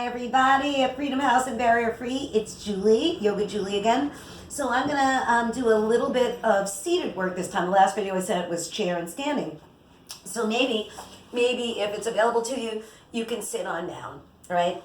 Hi everybody at Freedom House and Barrier Free. It's Julie, Yoga Julie again. So I'm gonna do a little bit of seated work this time. The last video I said was chair and standing. So maybe if it's available to you, you can sit on down, right?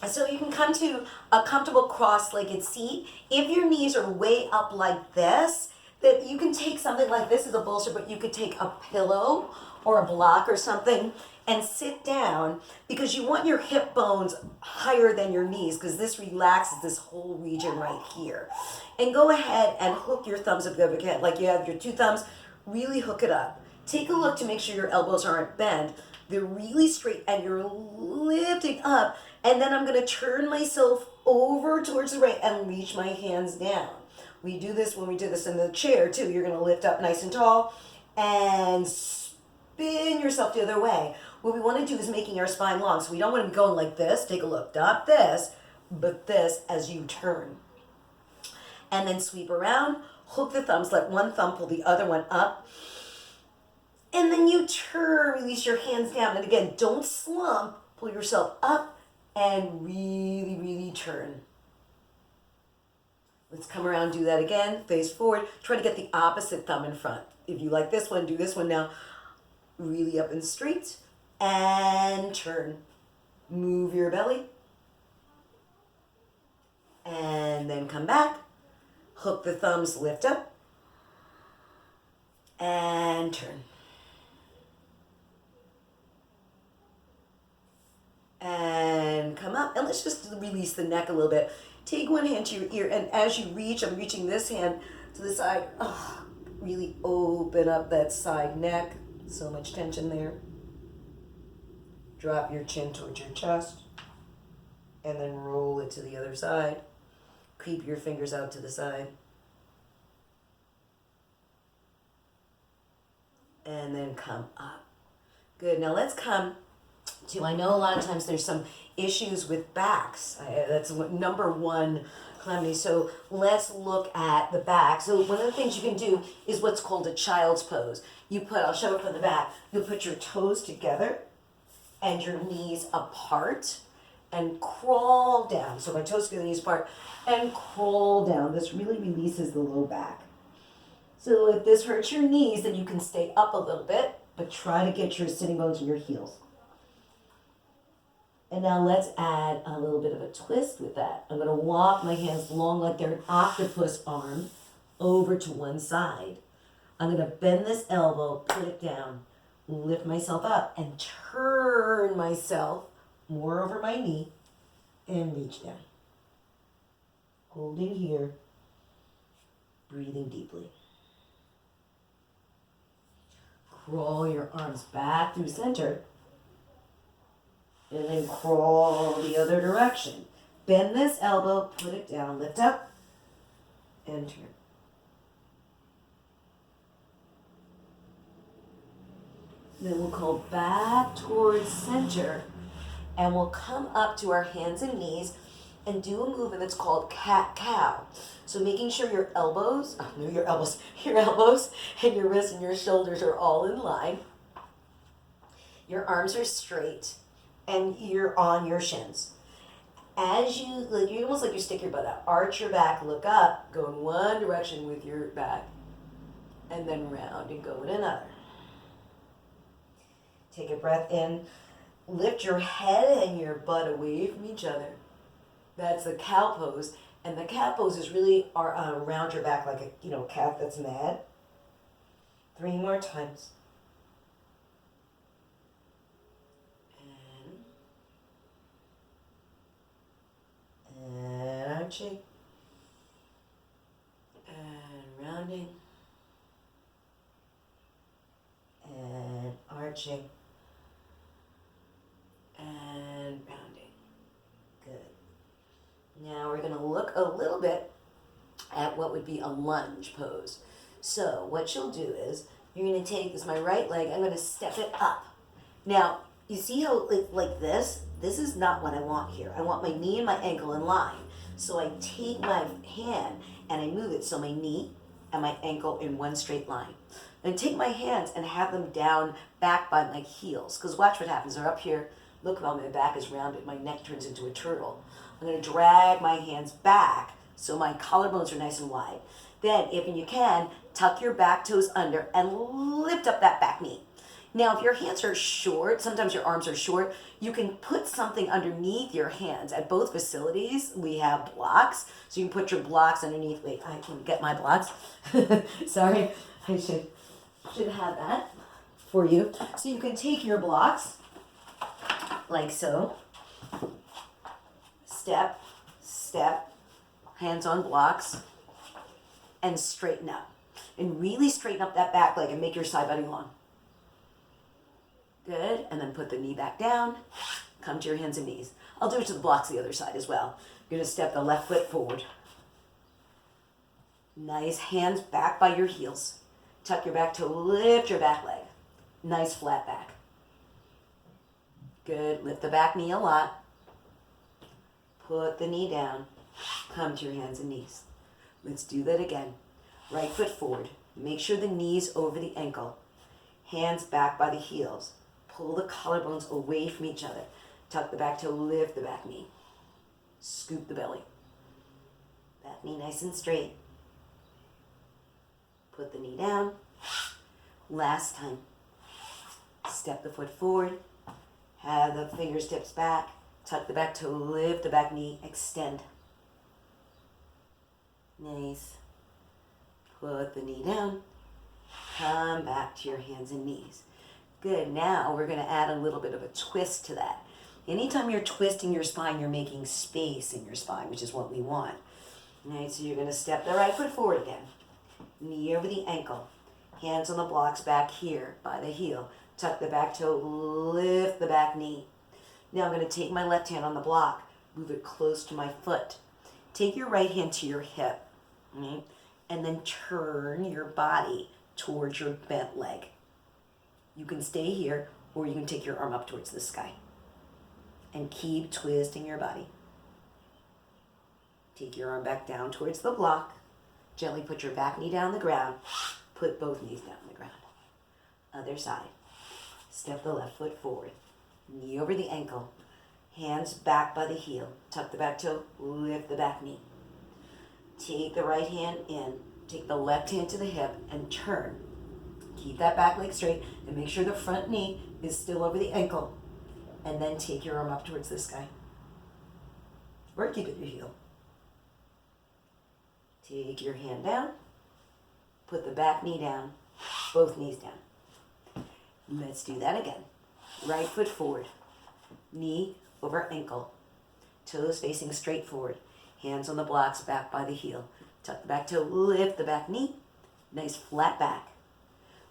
So you can come to a comfortable cross-legged seat. If your knees are way up like this, that you can take something like this as a bolster, but you could take a pillow or a block or something and sit down because you want your hip bones higher than your knees because this relaxes this whole region right here. And go ahead and hook your thumbs up overhead like you have your two thumbs. Really hook it up. Take a look to make sure your elbows aren't bent. They're really straight and you're lifting up. And then I'm going to turn myself over towards the right and reach my hands down. We do this when we do this in the chair too. You're going to lift up nice and tall and spin yourself the other way. What we want to do is making our spine long. So we don't want to be going like this. Take a look. Not this, but this as you turn. And then sweep around. Hook the thumbs. Let one thumb pull the other one up. And then you turn. Release your hands down. And again, don't slump. Pull yourself up and really, really turn. Let's come around, do that again. Face forward. Try to get the opposite thumb in front. If you like this one, do this one now. Really up and straight. And turn. Move your belly. And then come back. Hook the thumbs, lift up. And turn. And come up. And let's just release the neck a little bit. Take one hand to your ear, and as you reach, I'm reaching this hand to the side. Oh, really open up that side neck. So much tension there. Drop your chin towards your chest. And then roll it to the other side. Creep your fingers out to the side. And then come up. Good. Now let's come to, I know a lot of times there's some issues with backs. That's number one calamity. So let's look at the back. So one of the things you can do is what's called a child's pose. I'll show it from the back. You'll put your toes together and your knees apart and crawl down. So my toes together, knees apart, and crawl down. This really releases the low back. So if this hurts your knees, then you can stay up a little bit, but try to get your sitting bones in your heels. And now let's add a little bit of a twist with that. I'm going to walk my hands long like they're an octopus arm over to one side. I'm going to bend this elbow, put it down, lift myself up, and turn myself more over my knee and reach down. Holding here, breathing deeply. Crawl your arms back through center. And then crawl the other direction. Bend this elbow, put it down, lift up, and turn. Then we'll go back towards center, and we'll come up to our hands and knees and do a movement that's called cat-cow. So making sure your elbows and your wrists and your shoulders are all in line. Your arms are straight. And you're on your shins. As you almost like you stick your butt out. Arch your back, look up, go in one direction with your back, and then round and go in another. Take a breath in. Lift your head and your butt away from each other. That's the cow pose. And the cat pose is really around your back like a cat that's mad. 3 more times. And arching, and rounding, and arching, and rounding. Good. Now we're going to look a little bit at what would be a lunge pose. So what you'll do is you're going to take my right leg, I'm going to step it up. Now, you see how like this? This is not what I want here. I want my knee and my ankle in line. So I take my hand and I move it so my knee and my ankle in one straight line. And take my hands and have them down back by my heels. Because watch what happens. They're up here. Look how my back is rounded. My neck turns into a turtle. I'm going to drag my hands back so my collarbones are nice and wide. Then, if you can, tuck your back toes under and lift up that back knee. Now, if your hands are short, sometimes your arms are short, you can put something underneath your hands. At both facilities, we have blocks. So you can put your blocks underneath. Wait, I can get my blocks. Sorry, I should have that for you. So you can take your blocks like so. Step, step, hands on blocks, and straighten up. And really straighten up that back leg and make your side body long. Good, and then put the knee back down, come to your hands and knees. I'll do it to the blocks the other side as well. You're gonna step the left foot forward. Nice, hands back by your heels. Tuck your back toe, lift your back leg. Nice flat back. Good, lift the back knee a lot. Put the knee down, come to your hands and knees. Let's do that again. Right foot forward. Make sure the knee's over the ankle. Hands back by the heels. Pull the collarbones away from each other. Tuck the back toe, lift the back knee. Scoop the belly. Back knee nice and straight. Put the knee down. Last time. Step the foot forward. Have the fingertips back. Tuck the back toe, lift the back knee, extend. Nice. Put the knee down. Come back to your hands and knees. Good, now we're gonna add a little bit of a twist to that. Anytime you're twisting your spine, you're making space in your spine, which is what we want. All right, so you're gonna step the right foot forward again. Knee over the ankle. Hands on the blocks back here by the heel. Tuck the back toe, lift the back knee. Now I'm gonna take my left hand on the block, move it close to my foot. Take your right hand to your hip, right? And then turn your body towards your bent leg. You can stay here, or you can take your arm up towards the sky. And keep twisting your body. Take your arm back down towards the block. Gently put your back knee down on the ground. Put both knees down on the ground. Other side. Step the left foot forward. Knee over the ankle. Hands back by the heel. Tuck the back toe, lift the back knee. Take the right hand in. Take the left hand to the hip and turn. Keep that back leg straight and make sure the front knee is still over the ankle. And then take your arm up towards the sky. Or keep it at your heel. Take your hand down. Put the back knee down. Both knees down. Let's do that again. Right foot forward. Knee over ankle. Toes facing straight forward. Hands on the blocks back by the heel. Tuck the back toe, lift the back knee. Nice flat back.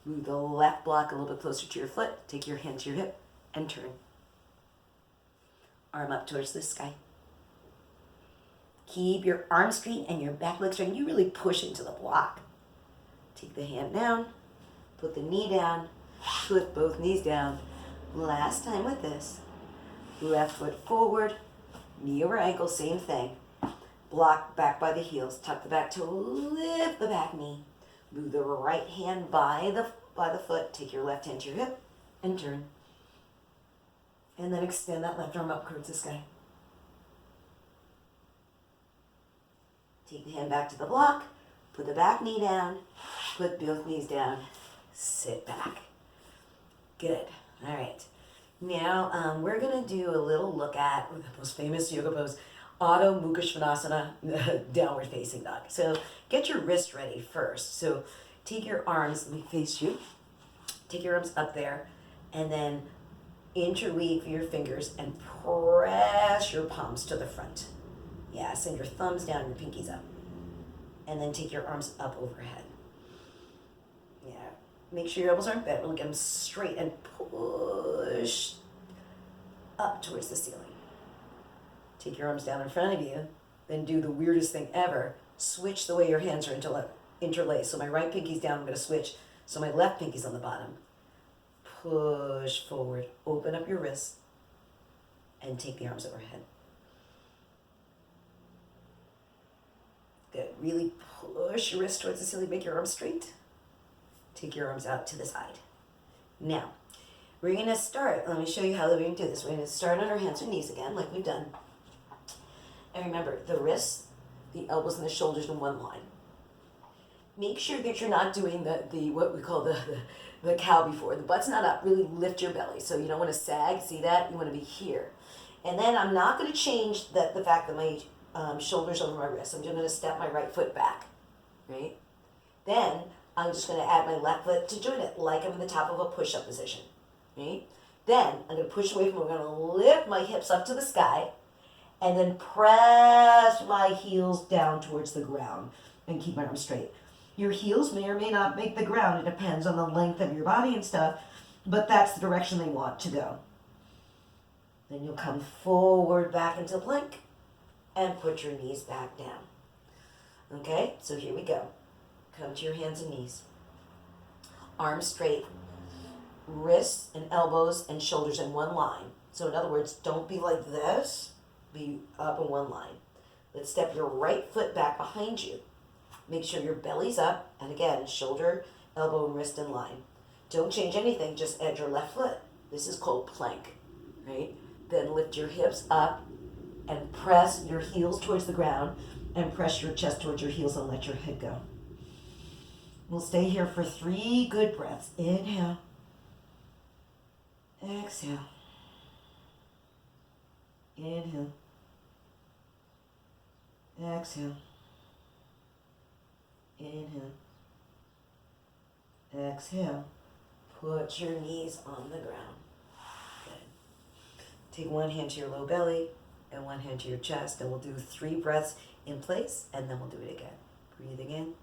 Move the left block a little bit closer to your foot. Take your hand to your hip and turn. Arm up towards the sky. Keep your arm straight and your back leg straight. And you really push into the block. Take the hand down. Put the knee down. Put both knees down. Last time with this. Left foot forward. Knee over ankle, same thing. Block back by the heels. Tuck the back toe, lift the back knee. Move the right hand by the foot. Take your left hand to your hip and turn. And then extend that left arm up towards the sky. Take the hand back to the block. Put the back knee down. Put both knees down. Sit back. Good. All right. Now we're going to do a little look at the most famous yoga pose, Adho Mukha Svanasana, downward facing dog. So get your wrist ready first. So take your arms, let me face you. Take your arms up there and then interweave your fingers and press your palms to the front. Yeah, send your thumbs down, your pinkies up. And then take your arms up overhead. Yeah, make sure your elbows aren't bent. Really get them straight and push up towards the ceiling. Take your arms down in front of you. Then do the weirdest thing ever. Switch the way your hands are interlaced. So my right pinky's down, I'm going to switch. So my left pinky's on the bottom. Push forward. Open up your wrists. And take the arms overhead. Good. Really push your wrist towards the ceiling. Make your arms straight. Take your arms out to the side. Now, We're going to start, let me show you how we're going to do this. We're going to start on our hands and knees again, like we've done. And remember, the wrists, the elbows, and the shoulders in one line. Make sure that you're not doing the what we call the cow before. The butt's not up. Really lift your belly. So you don't want to sag. See that? You want to be here. And then I'm not going to change the fact that my shoulders over my wrists. I'm just going to step my right foot back. Right? Then I'm just going to add my left foot to join it, like I'm in the top of a push-up position. Right? Then I'm going to push away from it. I'm going to lift my hips up to the sky and then press my heels down towards the ground and keep my arms straight. Your heels may or may not make the ground. It depends on the length of your body and stuff, but that's the direction they want to go. Then you'll come forward back into plank and put your knees back down. Okay, so here we go. Come to your hands and knees. Arms straight. Wrists and elbows and shoulders in one line. So in other words, don't be like this. Be up in one line. Let's step your right foot back behind you. Make sure your belly's up, and again, shoulder, elbow, and wrist in line. Don't change anything, just add your left foot. This is called plank, right? Then lift your hips up and press your heels towards the ground and press your chest towards your heels and let your head go. We'll stay here for 3 good breaths. Inhale. Exhale. Inhale. Exhale. Inhale. Exhale. Put your knees on the ground. Good. Take one hand to your low belly and one hand to your chest, and we'll do 3 breaths in place, and then we'll do it again. Breathing in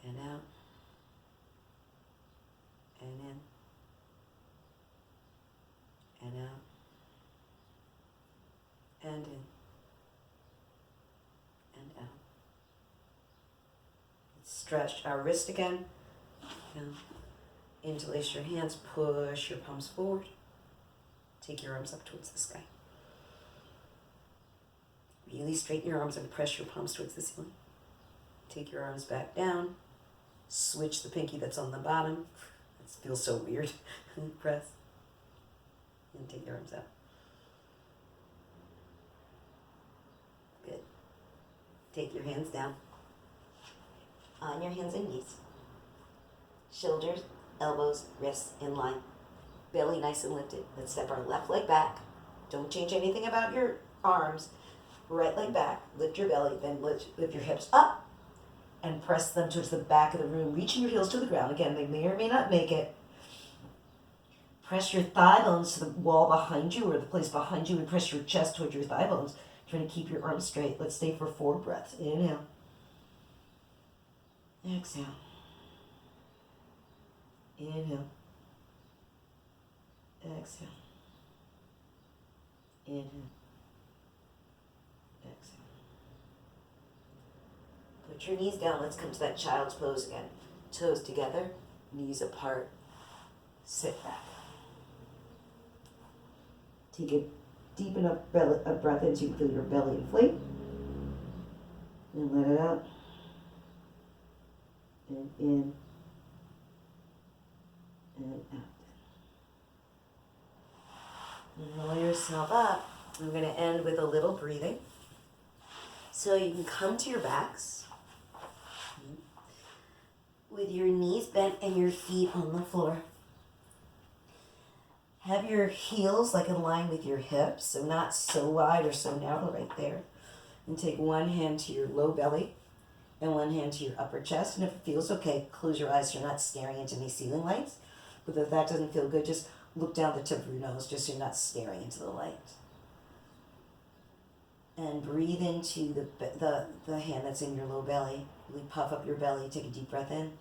and out and in and out and in and out. Stretch our wrist again. Interlace your hands, push your palms forward. Take your arms up towards the sky. Really straighten your arms and press your palms towards the ceiling. Take your arms back down. Switch the pinky that's on the bottom. It feels so weird. Press. And take your arms out. Good. Take your hands down. On your hands and knees. Shoulders, elbows, wrists in line. Belly nice and lifted. Let's step our left leg back. Don't change anything about your arms. Right leg back. Lift your belly. Then lift your hips up and press them towards the back of the room. Reaching your heels to the ground. Again, they may or may not make it. Press your thigh bones to the wall behind you or the place behind you and press your chest towards your thigh bones. Trying to keep your arms straight. Let's stay for 4 breaths. Inhale. Exhale. Inhale. Exhale. Inhale. Exhale. Put your knees down. Let's come to that child's pose again. Toes together, knees apart. Sit back. Take a deep enough breath in to feel your belly inflate. And let it out. And in. And out. And roll yourself up. I'm going to end with a little breathing. So you can come to your backs with your knees bent and your feet on the floor. Have your heels like in line with your hips, so not so wide or so narrow right there. And take one hand to your low belly and one hand to your upper chest. And if it feels okay, close your eyes so you're not staring into any ceiling lights. But if that doesn't feel good, just look down the tip of your nose just so you're not staring into the light. And breathe into the hand that's in your low belly. Really puff up your belly. Take a deep breath in.